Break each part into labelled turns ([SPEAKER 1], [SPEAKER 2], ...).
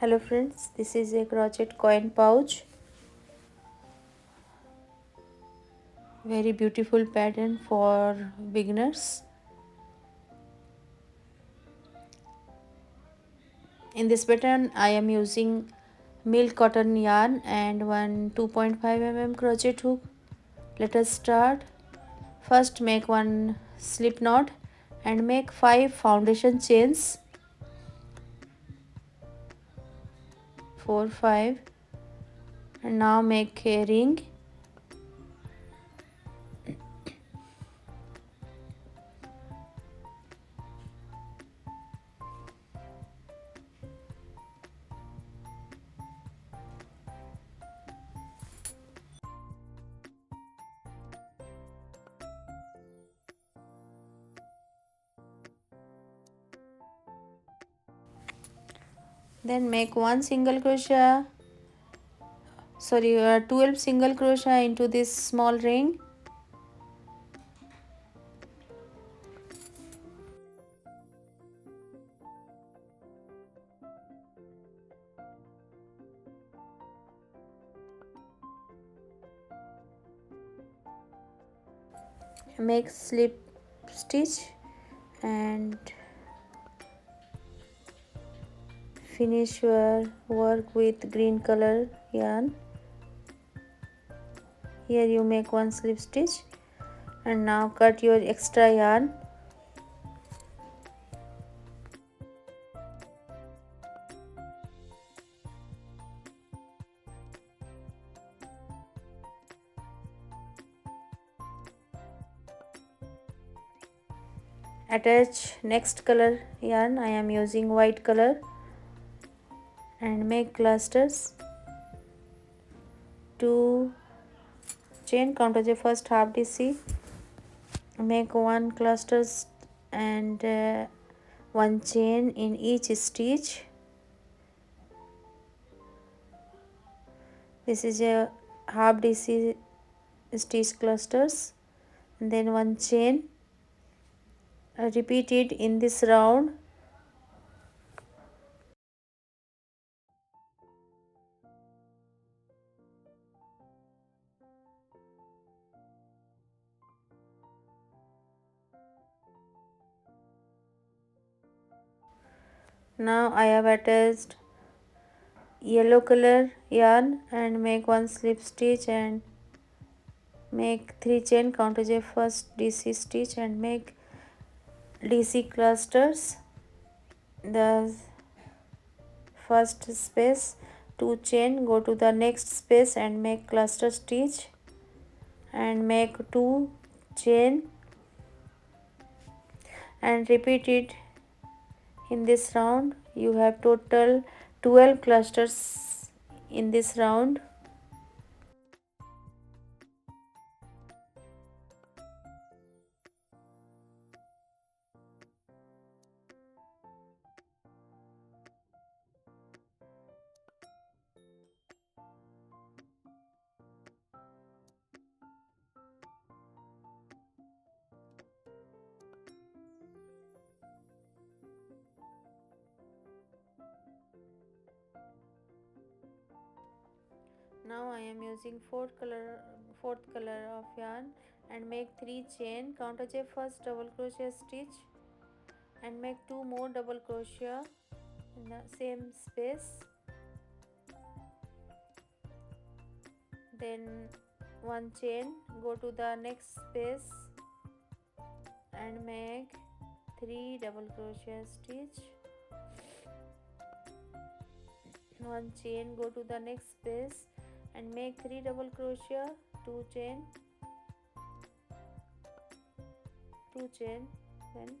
[SPEAKER 1] Hello friends, this is a crochet coin pouch. Very beautiful pattern for beginners. In this pattern I am using milk cotton yarn and one 2.5 mm crochet hook. Let us start. First make one slip knot and make 5 foundation chains. 4 5 and now make a ring. Then make one single crochet 12 single crochet into this small ring. Make slip stitch and finish your work with green color yarn. Here you make one slip stitch and now cut your extra yarn. Attach next color yarn. I am using white color and make clusters. 2 chain, count as a first half DC. Make one clusters and one chain in each stitch. This is a half DC stitch clusters and then one chain. Repeat it in this round. Now I have attached yellow color yarn and make one slip stitch and make 3 chain, count as a first DC stitch and make DC clusters. The first space 2 chain, go to the next space and make cluster stitch and make 2 chain and repeat it in this round. You have total 12 clusters in this round. Now I am using fourth color of yarn and make 3 chain, count as a first double crochet stitch and make 2 more double crochet in the same space. Then one chain, go to the next space and make 3 double crochet stitch. One chain, go to the next space and make 3 double crochet, 2 chain, 2 chain, then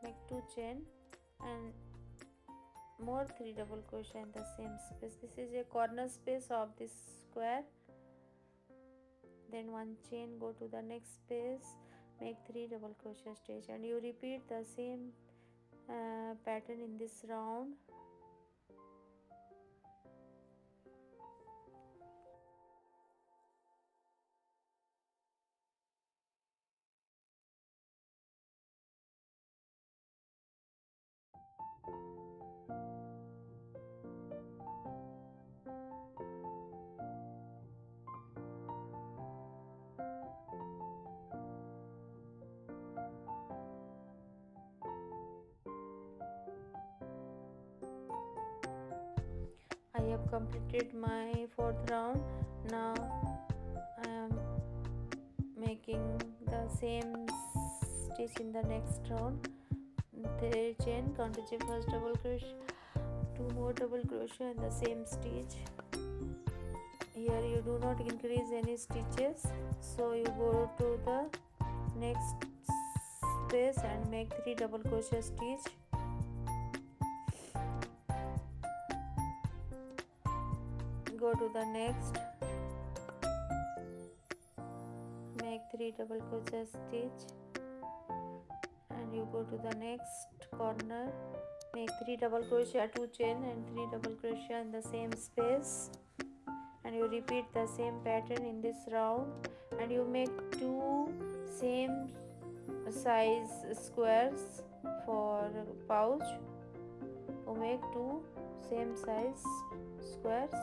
[SPEAKER 1] make 2 chain and more 3 double crochet in the same space. This is a corner space of this square. Then one chain, go to the next space, make 3 double crochet stitch and you repeat the same pattern in this round. completed my fourth round. Now I am making the same stitch in the next round. 3 chain, counter chain, first double crochet, 2 more double crochet and the same stitch. Here you do not increase any stitches, so you go to the next space and make 3 double crochet stitch. Go to the next, make 3 double crochet stitch, and you go to the next corner, make 3 double crochet, 2 chain and 3 double crochet in the same space, and you repeat the same pattern in this round, and you make 2 same size squares for pouch. You make 2 same size squares.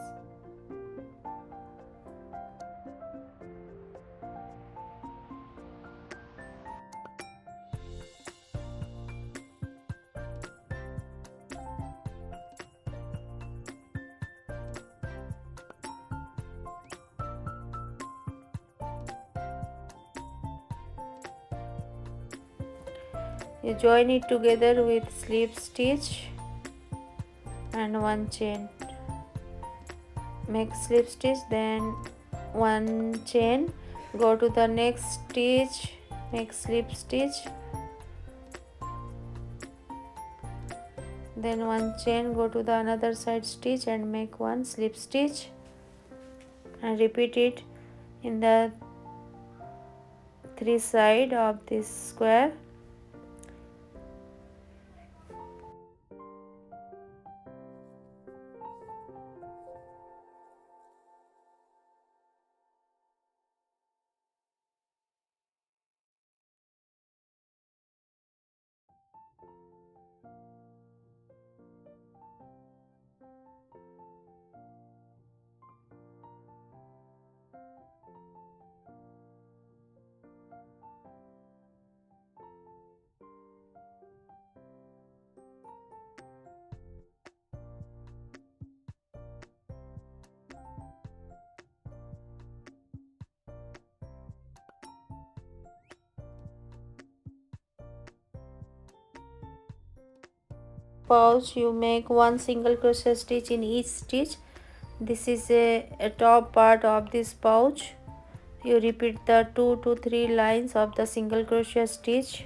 [SPEAKER 1] You join it together with slip stitch and 1 chain. Make slip stitch, then 1 chain, go to the next stitch, make slip stitch, then 1 chain, go to the another side stitch and make 1 slip stitch, and repeat it in the 3 sides of this square. Pouch, you make 1 single crochet stitch in each stitch. This is a top part of this pouch. You repeat the 2 to 3 lines of the single crochet stitch.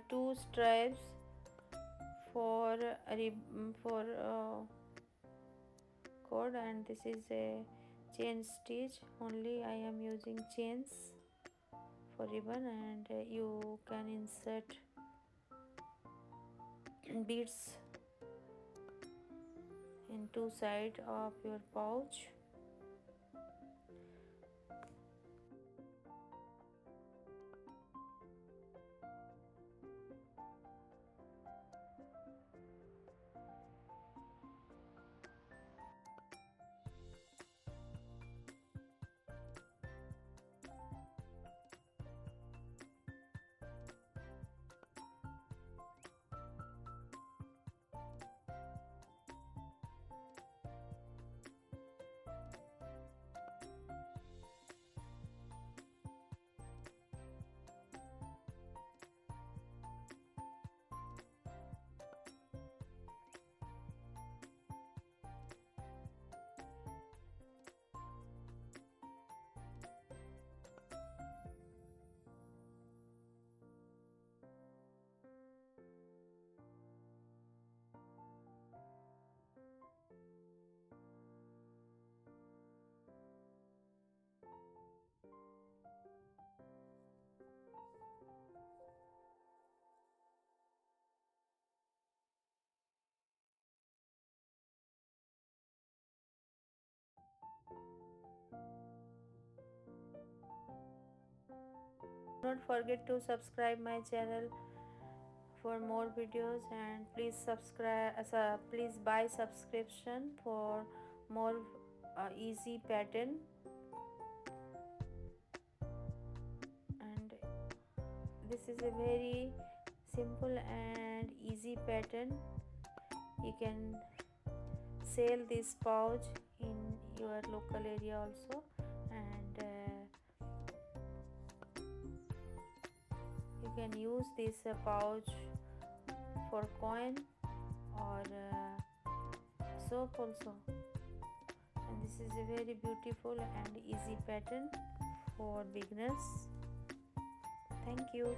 [SPEAKER 1] two stripes for cord, and this is a chain stitch only. I am using chains for ribbon, and you can insert beads in two sides of your pouch. Don't forget to subscribe my channel for more videos, and please please buy subscription for more easy pattern. And this is a very simple and easy pattern. You can sell this pouch in your local area also, and you can use this pouch for coin or soap also. And this is a very beautiful and easy pattern for beginners. Thank you.